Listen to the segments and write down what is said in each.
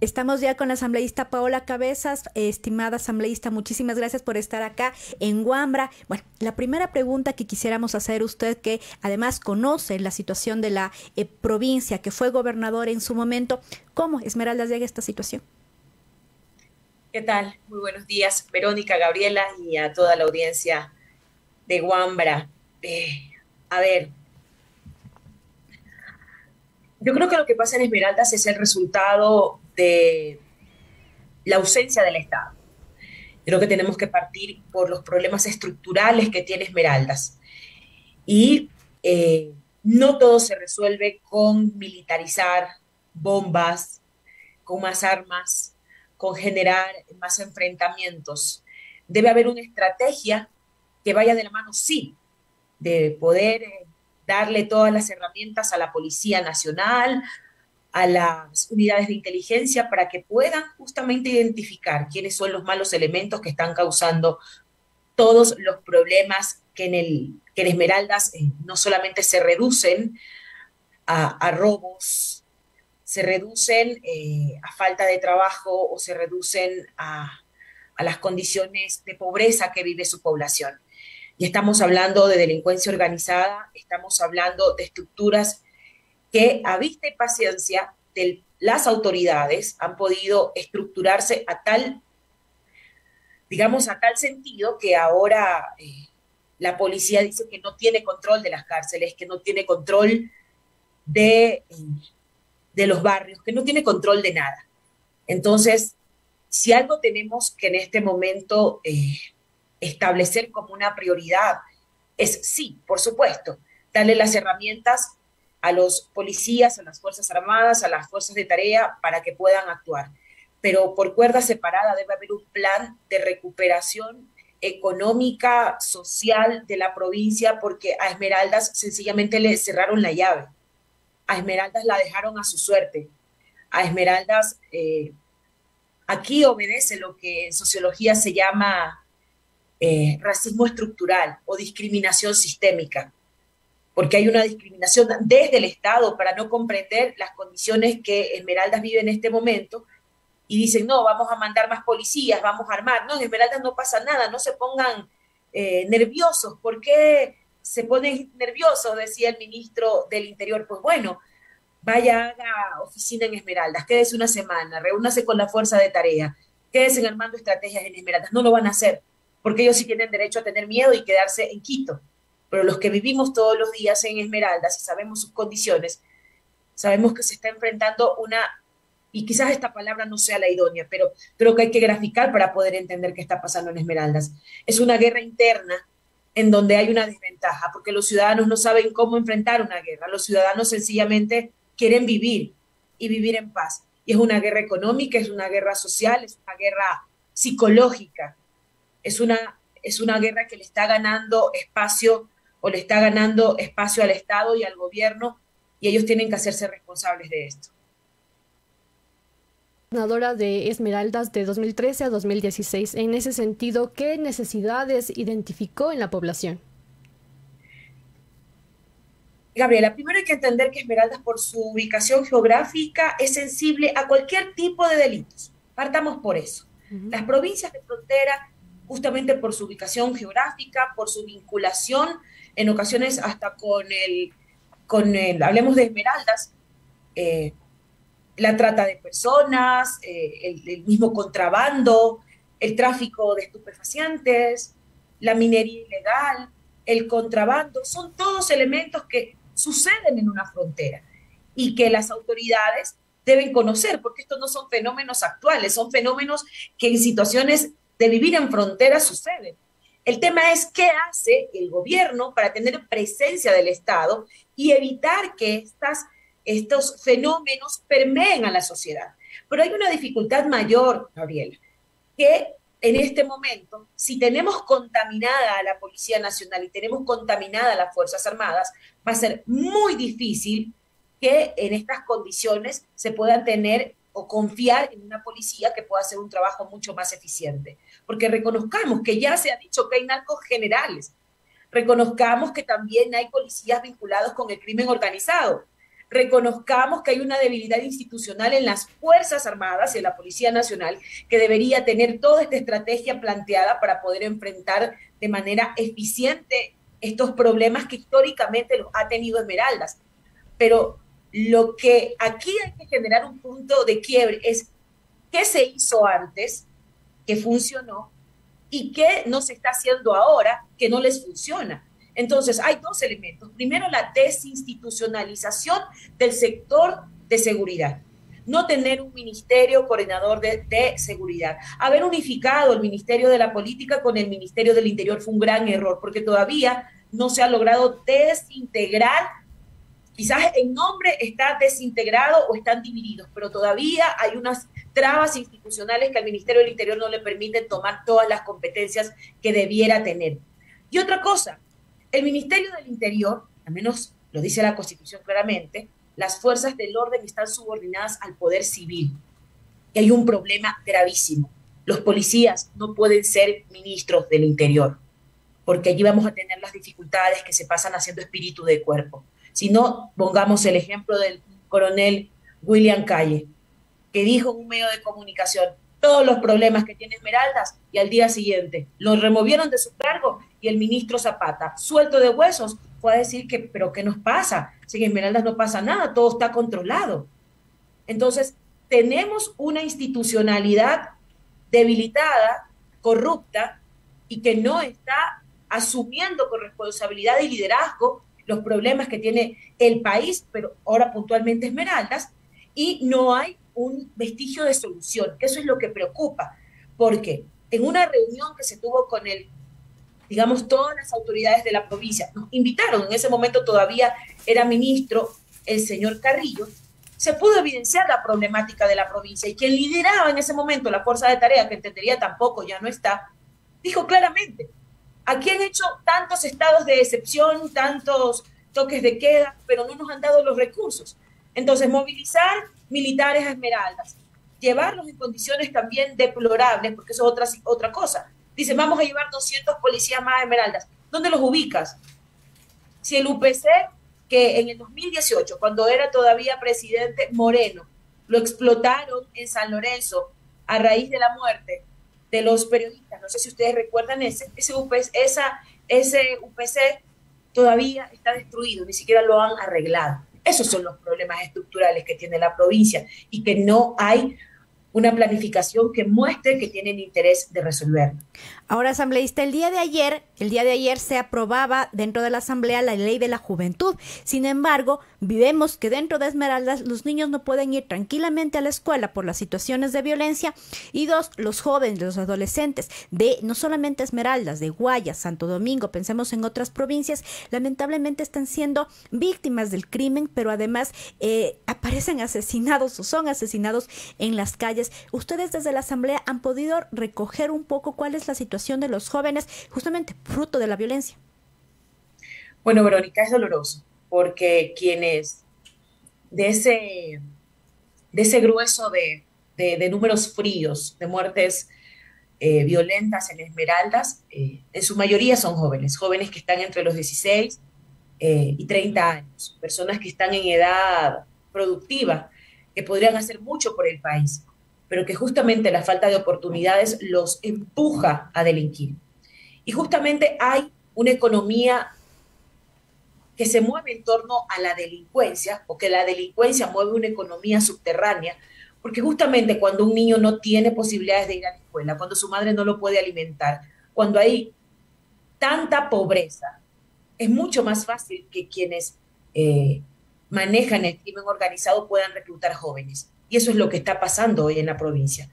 Estamos ya con la asambleísta Paola Cabezas. Estimada asambleísta, muchísimas gracias por estar acá en Wambra. Bueno, la primera pregunta que quisiéramos hacer, usted que además conoce la situación de la provincia, que fue gobernador en su momento, ¿cómo Esmeraldas llega a esta situación? ¿Qué tal? Muy buenos días, Verónica, Gabriela y a toda la audiencia de Wambra. A ver, yo creo que lo que pasa en Esmeraldas es el resultado de la ausencia del Estado. Creo que tenemos que partir por los problemas estructurales que tiene Esmeraldas. Y no todo se resuelve con militarizar bombas, con más armas, con generar más enfrentamientos. Debe haber una estrategia que vaya de la mano, sí, de poder darle todas las herramientas a la Policía Nacional, a las unidades de inteligencia para que puedan justamente identificar quiénes son los malos elementos que están causando todos los problemas que en Esmeraldas no solamente se reducen a robos, se reducen a falta de trabajo o se reducen a las condiciones de pobreza que vive su población. Y estamos hablando de delincuencia organizada, estamos hablando de estructuras que a vista y paciencia de las autoridades han podido estructurarse a tal, digamos, a tal sentido que ahora la policía dice que no tiene control de las cárceles, que no tiene control de los barrios, que no tiene control de nada. Entonces, si algo tenemos que en este momento establecer como una prioridad es, sí, por supuesto, darle las herramientas a los policías, a las Fuerzas Armadas, a las fuerzas de tarea para que puedan actuar. Pero por cuerda separada debe haber un plan de recuperación económica, social de la provincia, porque a Esmeraldas sencillamente le cerraron la llave. A Esmeraldas la dejaron a su suerte. A Esmeraldas aquí obedece lo que en sociología se llama racismo estructural o discriminación sistémica, porque hay una discriminación desde el Estado para no comprender las condiciones que Esmeraldas vive en este momento y dicen, no, vamos a mandar más policías, vamos a armar. No, en Esmeraldas no pasa nada, no se pongan nerviosos. ¿Por qué se ponen nerviosos? Decía el ministro del Interior. Pues bueno, vaya, haga oficina en Esmeraldas, quédese una semana, reúnase con la fuerza de tarea, quédese armando estrategias en Esmeraldas. No lo van a hacer, porque ellos sí tienen derecho a tener miedo y quedarse en Quito. Pero los que vivimos todos los días en Esmeraldas y sabemos sus condiciones, sabemos que se está enfrentando una, y quizás esta palabra no sea la idónea, pero creo que hay que graficar para poder entender qué está pasando en Esmeraldas. Es una guerra interna en donde hay una desventaja, porque los ciudadanos no saben cómo enfrentar una guerra. Los ciudadanos sencillamente quieren vivir y vivir en paz. Y es una guerra económica, es una guerra social, es una guerra psicológica, es una guerra que le está ganando espacio o le está ganando espacio al Estado y al gobierno y ellos tienen que hacerse responsables de esto. Gobernadora de Esmeraldas de 2013 a 2016. En ese sentido, ¿qué necesidades identificó en la población? Gabriela, primero hay que entender que Esmeraldas, por su ubicación geográfica, es sensible a cualquier tipo de delitos. Partamos por eso. Ujú. Las provincias de frontera, justamente por su ubicación geográfica, por su vinculación, en ocasiones hasta con el hablemos de Esmeraldas, eh, la trata de personas, el mismo contrabando, el tráfico de estupefacientes, la minería ilegal, el contrabando, son todos elementos que suceden en una frontera y que las autoridades deben conocer, porque estos no son fenómenos actuales, son fenómenos que en situaciones de vivir en frontera suceden. El tema es qué hace el gobierno para tener presencia del Estado y evitar que estos fenómenos permeen a la sociedad. Pero hay una dificultad mayor, Gabriela, que en este momento, si tenemos contaminada a la Policía Nacional y tenemos contaminada a las Fuerzas Armadas, va a ser muy difícil que en estas condiciones se puedan tener o confiar en una policía que pueda hacer un trabajo mucho más eficiente. Porque reconozcamos que ya se ha dicho que hay narcos generales, reconozcamos que también hay policías vinculados con el crimen organizado. reconozcamos que hay una debilidad institucional en las Fuerzas Armadas y en la Policía Nacional, que debería tener toda esta estrategia planteada para poder enfrentar de manera eficiente estos problemas que históricamente los ha tenido Esmeraldas. Pero lo que aquí hay que generar un punto de quiebre es qué se hizo antes, que funcionó, y qué no se está haciendo ahora, que no les funciona. Entonces, hay dos elementos. Primero, la desinstitucionalización del sector de seguridad. No tener un ministerio coordinador de seguridad. Haber unificado el Ministerio de la Política con el Ministerio del Interior fue un gran error, porque todavía no se ha logrado desintegrar. Quizás el nombre está desintegrado o están divididos, pero todavía hay unas trabas institucionales que al Ministerio del Interior no le permiten tomar todas las competencias que debiera tener. Y otra cosa, el Ministerio del Interior, al menos lo dice la Constitución claramente, las fuerzas del orden están subordinadas al poder civil. Y hay un problema gravísimo. Los policías no pueden ser ministros del Interior, porque allí vamos a tener las dificultades que se pasan haciendo espíritu de cuerpo. Si no, pongamos el ejemplo del coronel William Calle, que dijo en un medio de comunicación todos los problemas que tiene Esmeraldas, y al día siguiente lo removieron de su cargo, y el ministro Zapata, suelto de huesos, fue a decir que, pero ¿qué nos pasa? Si en Esmeraldas no pasa nada, todo está controlado. Entonces, tenemos una institucionalidad debilitada, corrupta, y que no está asumiendo con responsabilidad y liderazgo los problemas que tiene el país, pero ahora puntualmente Esmeraldas, y no hay un vestigio de solución, que eso es lo que preocupa, porque en una reunión que se tuvo con digamos, todas las autoridades de la provincia, nos invitaron, en ese momento todavía era ministro el señor Carrillo, se pudo evidenciar la problemática de la provincia, y quien lideraba en ese momento la fuerza de tarea, que entendería tampoco ya no está, dijo claramente, aquí han hecho tantos estados de excepción, tantos toques de queda, pero no nos han dado los recursos. Entonces, movilizar militares a Esmeraldas, llevarlos en condiciones también deplorables, porque eso es otra cosa. Dicen, vamos a llevar 200 policías más a Esmeraldas. ¿Dónde los ubicas? Si el UPC, que en el 2018, cuando era todavía presidente Moreno, lo explotaron en San Lorenzo a raíz de la muerte de los periodistas, no sé si ustedes recuerdan ese UPC todavía está destruido, ni siquiera lo han arreglado. Esos son los problemas estructurales que tiene la provincia, y que no hay una planificación que muestre que tienen interés de resolverlo. Ahora, asambleísta, el día de ayer se aprobaba dentro de la Asamblea la Ley de la Juventud. Sin embargo, vemos que dentro de Esmeraldas los niños no pueden ir tranquilamente a la escuela por las situaciones de violencia. Y dos, los jóvenes, los adolescentes de no solamente Esmeraldas, de Guayas, Santo Domingo, pensemos en otras provincias, lamentablemente están siendo víctimas del crimen, pero además aparecen asesinados o son asesinados en las calles. Ustedes desde la Asamblea han podido recoger un poco cuál es la situación de los jóvenes, justamente fruto de la violencia. Bueno, Verónica, es doloroso, porque quienes de ese grueso de números fríos, de muertes violentas en Esmeraldas, en su mayoría son jóvenes que están entre los 16 y 30 años, personas que están en edad productiva, que podrían hacer mucho por el país, pero que justamente la falta de oportunidades los empuja a delinquir. Y justamente hay una economía que se mueve en torno a la delincuencia, o que la delincuencia mueve una economía subterránea, porque justamente cuando un niño no tiene posibilidades de ir a la escuela, cuando su madre no lo puede alimentar, cuando hay tanta pobreza, es mucho más fácil que quienes manejan el crimen organizado puedan reclutar jóvenes. Y eso es lo que está pasando hoy en la provincia.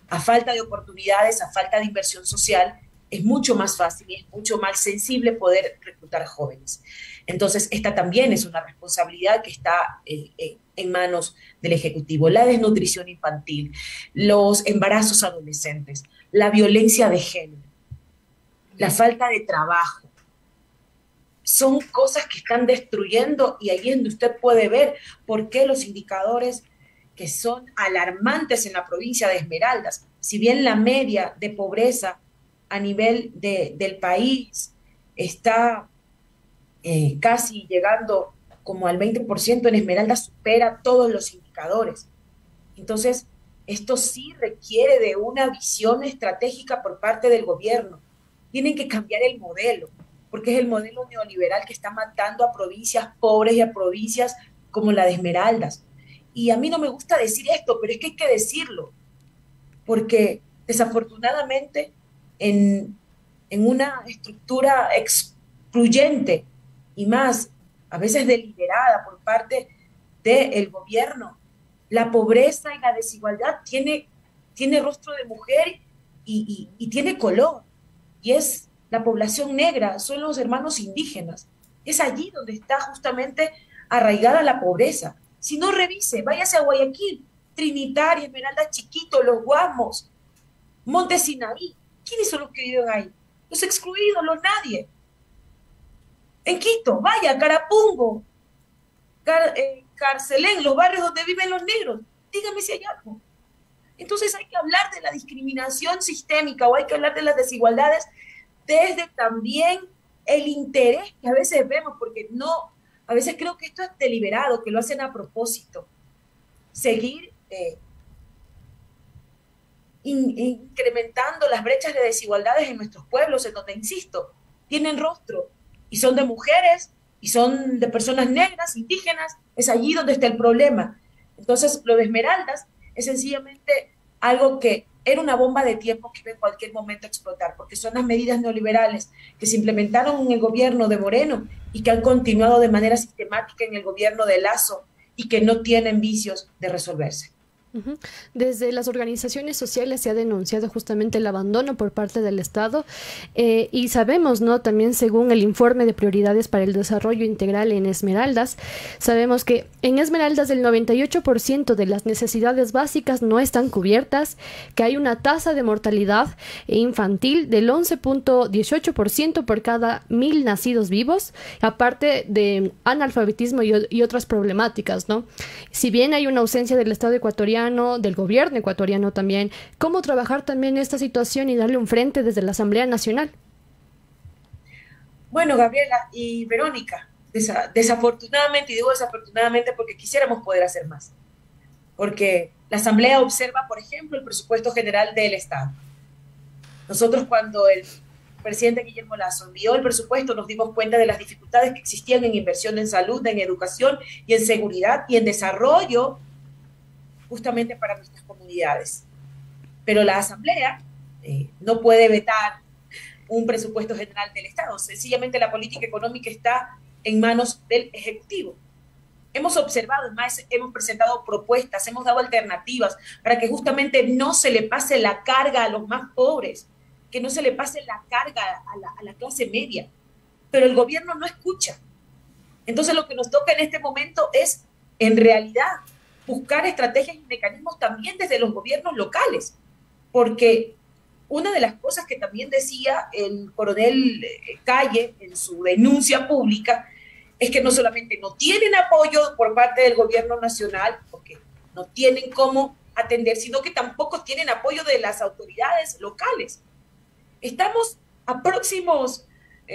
A falta de oportunidades, a falta de inversión social, es mucho más fácil y es mucho más sensible poder reclutar jóvenes. Entonces, esta también es una responsabilidad que está en manos del Ejecutivo. La desnutrición infantil, los embarazos adolescentes, la violencia de género, la falta de trabajo, son cosas que están destruyendo, y ahí es donde usted puede ver por qué los indicadores que son alarmantes en la provincia de Esmeraldas, si bien la media de pobreza a nivel del país está casi llegando como al 20%, en Esmeraldas supera todos los indicadores. Entonces, esto sí requiere de una visión estratégica por parte del gobierno. Tienen que cambiar el modelo, porque es el modelo neoliberal que está matando a provincias pobres y a provincias como la de Esmeraldas. Y a mí no me gusta decir esto, pero es que hay que decirlo, porque desafortunadamente en una estructura excluyente y más, a veces deliberada por parte del gobierno, la pobreza y la desigualdad tiene rostro de mujer y tiene color, y es la población negra, son los hermanos indígenas. Es allí donde está justamente arraigada la pobreza. Si no, revise, váyase a Guayaquil, Trinitaria, Esmeralda Chiquito, Los Guamos, Monte Sinaí. ¿Quiénes son los que viven ahí? Los excluidos, los nadie. En Quito, vaya, Carapungo, Carcelén, los barrios donde viven los negros. Dígame si hay algo. Entonces hay que hablar de la discriminación sistémica o hay que hablar de las desigualdades desde también el interés que a veces vemos, porque no, a veces creo que esto es deliberado, que lo hacen a propósito. Seguir incrementando las brechas de desigualdades en nuestros pueblos, en donde, insisto, tienen rostro y son de mujeres y son de personas negras, indígenas, es allí donde está el problema. Entonces, lo de Esmeraldas es sencillamente algo que era una bomba de tiempo que iba en cualquier momento a explotar, porque son las medidas neoliberales que se implementaron en el gobierno de Moreno y que han continuado de manera sistemática en el gobierno de Lasso y que no tienen vicios de resolverse. Desde las organizaciones sociales se ha denunciado justamente el abandono por parte del Estado y sabemos, ¿no? También según el informe de prioridades para el desarrollo integral en Esmeraldas, sabemos que en Esmeraldas el 98% de las necesidades básicas no están cubiertas, que hay una tasa de mortalidad infantil del 11.18% por cada 1.000 nacidos vivos, aparte de analfabetismo y otras problemáticas, ¿no? Si bien hay una ausencia del Estado ecuatoriano, del gobierno ecuatoriano también, ¿cómo trabajar también esta situación y darle un frente desde la Asamblea Nacional? Bueno, Gabriela y Verónica, desafortunadamente, y digo desafortunadamente porque quisiéramos poder hacer más, porque la Asamblea observa, por ejemplo, el presupuesto general del Estado. Nosotros cuando el presidente Guillermo Lasso envió el presupuesto nos dimos cuenta de las dificultades que existían en inversión en salud, en educación y en seguridad y en desarrollo justamente para nuestras comunidades. Pero la Asamblea no puede vetar un presupuesto general del Estado. Sencillamente la política económica está en manos del Ejecutivo. Hemos observado, además, hemos presentado propuestas, hemos dado alternativas para que justamente no se le pase la carga a los más pobres, que no se le pase la carga a la clase media. Pero el gobierno no escucha. Entonces lo que nos toca en este momento es, en realidad, buscar estrategias y mecanismos también desde los gobiernos locales, porque una de las cosas que también decía el coronel Calle en su denuncia pública es que no solamente no tienen apoyo por parte del gobierno nacional, porque no tienen cómo atender, sino que tampoco tienen apoyo de las autoridades locales. Estamos a próximos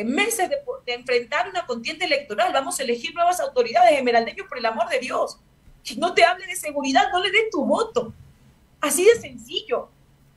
meses de enfrentar una contienda electoral, vamos a elegir nuevas autoridades, esmeraldeños, por el amor de Dios. Que no te hable de seguridad, no le des tu voto. Así de sencillo.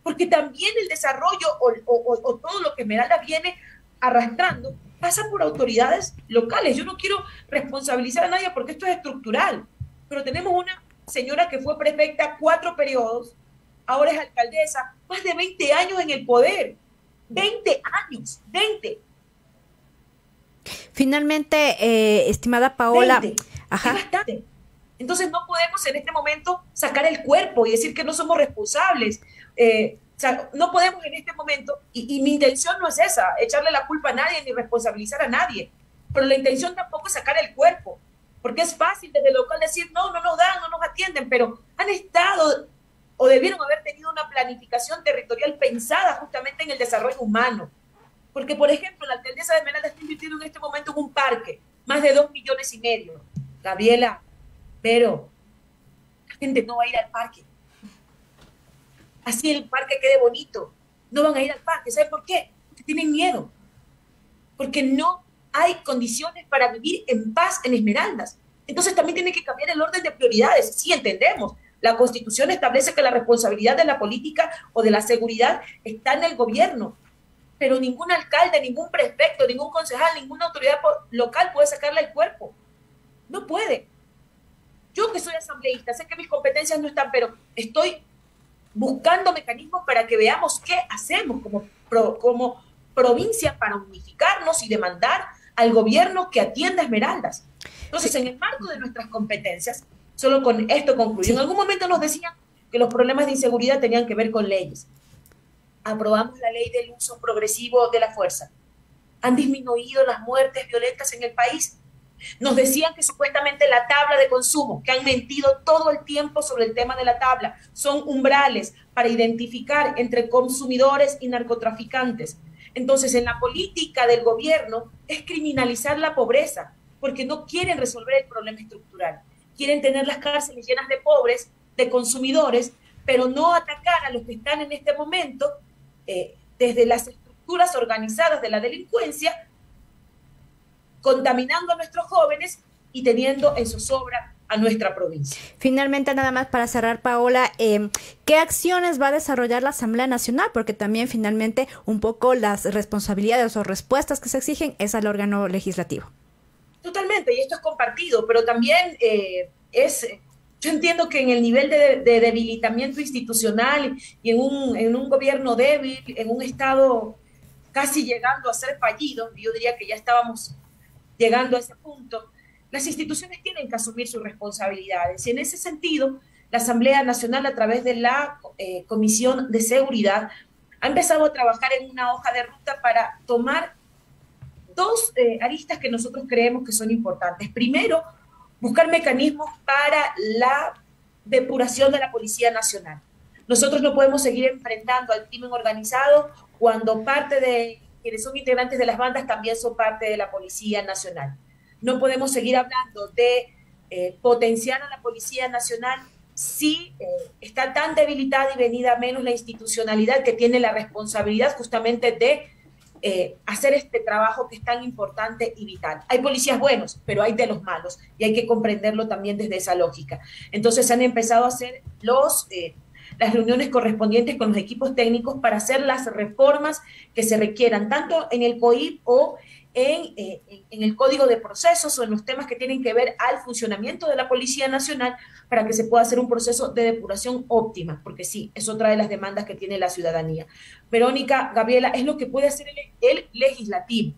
Porque también el desarrollo o todo lo que Esmeralda viene arrastrando pasa por autoridades locales. Yo no quiero responsabilizar a nadie porque esto es estructural. Pero tenemos una señora que fue prefecta 4 periodos, ahora es alcaldesa, más de 20 años en el poder. 20 años, 20. Finalmente, estimada Paola. 20. Ajá. Es bastante. Entonces no podemos en este momento sacar el cuerpo y decir que no somos responsables. O sea, no podemos en este momento, y mi intención no es esa, echarle la culpa a nadie ni responsabilizar a nadie, pero la intención tampoco es sacar el cuerpo, porque es fácil desde el local decir, no nos dan, no nos atienden, pero han estado o debieron haber tenido una planificación territorial pensada justamente en el desarrollo humano. Porque, por ejemplo, la alcaldesa de Esmeralda está invirtiendo en este momento en un parque, más de 2,5 millones. Gabriela, pero la gente no va a ir al parque. Así el parque quede bonito. No van a ir al parque. ¿Saben por qué? Porque tienen miedo. Porque no hay condiciones para vivir en paz en Esmeraldas. Entonces también tiene que cambiar el orden de prioridades. Sí, entendemos. La Constitución establece que la responsabilidad de la política o de la seguridad está en el gobierno, pero ningún alcalde, ningún prefecto, ningún concejal, ninguna autoridad local puede sacarle el cuerpo. No puede. Yo que soy asambleísta, sé que mis competencias no están, pero estoy buscando mecanismos para que veamos qué hacemos como provincia para unificarnos y demandar al gobierno que atienda Esmeraldas. Entonces, en el marco de nuestras competencias, solo con esto concluyo. Sí. En algún momento nos decían que los problemas de inseguridad tenían que ver con leyes. Aprobamos la ley del uso progresivo de la fuerza. Han disminuido las muertes violentas en el país. Nos decían que supuestamente la tabla de consumo, que han mentido todo el tiempo sobre el tema de la tabla, son umbrales para identificar entre consumidores y narcotraficantes. Entonces, en la política del gobierno es criminalizar la pobreza, porque no quieren resolver el problema estructural. Quieren tener las cárceles llenas de pobres, de consumidores, pero no atacar a los que están en este momento desde las estructuras organizadas de la delincuencia, contaminando a nuestros jóvenes y teniendo en zozobra a nuestra provincia. Finalmente, nada más para cerrar, Paola, ¿qué acciones va a desarrollar la Asamblea Nacional? Porque también finalmente un poco las responsabilidades o respuestas que se exigen es al órgano legislativo. Totalmente, y esto es compartido, pero también yo entiendo que en el nivel de debilitamiento institucional y en un gobierno débil, en un Estado casi llegando a ser fallido, yo diría que ya estábamos llegando a ese punto, las instituciones tienen que asumir sus responsabilidades. Y en ese sentido, la Asamblea Nacional, a través de la Comisión de Seguridad, ha empezado a trabajar en una hoja de ruta para tomar dos aristas que nosotros creemos que son importantes. Primero, buscar mecanismos para la depuración de la Policía Nacional. Nosotros no podemos seguir enfrentando al crimen organizado cuando parte de quienes son integrantes de las bandas también son parte de la Policía Nacional. No podemos seguir hablando de potenciar a la Policía Nacional si está tan debilitada y venida a menos la institucionalidad que tiene la responsabilidad justamente de hacer este trabajo que es tan importante y vital. Hay policías buenos, pero hay de los malos y hay que comprenderlo también desde esa lógica. Entonces han empezado a hacer las reuniones correspondientes con los equipos técnicos para hacer las reformas que se requieran, tanto en el COIP o en el Código de Procesos o en los temas que tienen que ver al funcionamiento de la Policía Nacional para que se pueda hacer un proceso de depuración óptima, porque sí, es otra de las demandas que tiene la ciudadanía. Verónica, Gabriela, es lo que puede hacer el legislativo.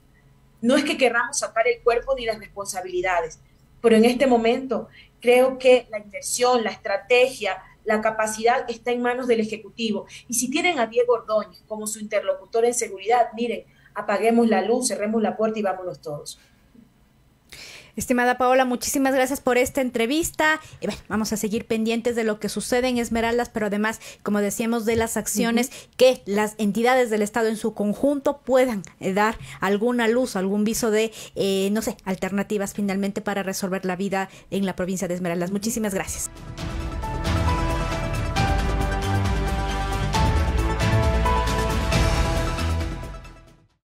No es que querramos sacar el cuerpo ni las responsabilidades, pero en este momento creo que la inversión, la estrategia, la capacidad está en manos del Ejecutivo. Y si tienen a Diego Ordóñez como su interlocutor en seguridad, miren, apaguemos la luz, cerremos la puerta y vámonos todos. Estimada Paola, muchísimas gracias por esta entrevista. Y bueno, vamos a seguir pendientes de lo que sucede en Esmeraldas, pero además, como decíamos, de las acciones que las entidades del Estado en su conjunto puedan dar alguna luz, algún viso de, no sé, alternativas finalmente para resolver la vida en la provincia de Esmeraldas. Muchísimas gracias.